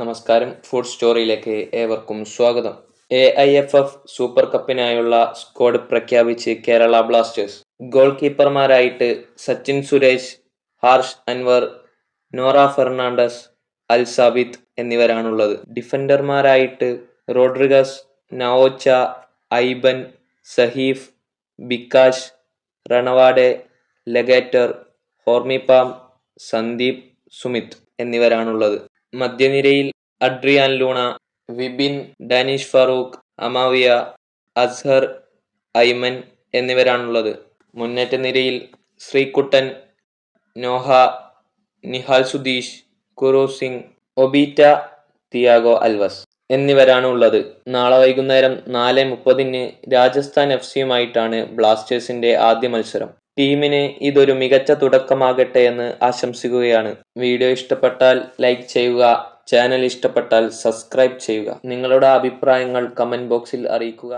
നമസ്കാരം, ഫുഡ് സ്റ്റോറിയിലേക്ക് ഏവർക്കും സ്വാഗതം. AIFF സൂപ്പർ കപ്പിനായുള്ള സ്ക്വാഡ് പ്രഖ്യാപിച്ച് കേരള ബ്ലാസ്റ്റേഴ്സ്. ഗോൾ കീപ്പർമാരായിട്ട് സച്ചിൻ സുരേഷ്, ഹാർഷ് അൻവർ, നോറ ഫെർണാണ്ടസ്, അൽ സാബിത്ത് എന്നിവരാണുള്ളത്. ഡിഫൻഡർമാരായിട്ട് റോഡ്രിഗസ്, നവോച്ച, ഐബൻ, സഹീഫ്, ബിക്കാഷ്, റണവാഡെ, ലഗേറ്റർ, ഹോർമിപാം, സന്ദീപ്, സുമിത് എന്നിവരാണുള്ളത്. മധ്യനിരയിൽ അഡ്രിയാൻ ലൂണ, വിപിൻ, ഡാനിഷ് ഫറൂഖ്, അമാവിയ, അസ്ഹർ, ഐമൻ എന്നിവരാണുള്ളത്. മുന്നേറ്റ നിരയിൽ ശ്രീകുട്ടൻ, നോഹ, നിഹാൽ സുധീഷ്, കുറു സിംഗ്, ഒബീറ്റ, തിയാഗോ അൽവസ് എന്നിവരാണ് ഉള്ളത്. നാളെ വൈകുന്നേരം 4:30 രാജസ്ഥാൻ FC-യുമായിട്ടാണ് ബ്ലാസ്റ്റേഴ്സിന്റെ ആദ്യ മത്സരം. ടീമിന് ഇതൊരു മികച്ച തുടക്കമാകട്ടെ എന്ന് ആശംസിക്കുകയാണ്. വീഡിയോ ഇഷ്ടപ്പെട്ടാൽ ലൈക്ക് ചെയ്യുക, ചാനൽ ഇഷ്ടപ്പെട്ടാൽ സബ്സ്ക്രൈബ് ചെയ്യുക. നിങ്ങളുടെ അഭിപ്രായങ്ങൾ കമന്റ് ബോക്സിൽ അറിയിക്കുക.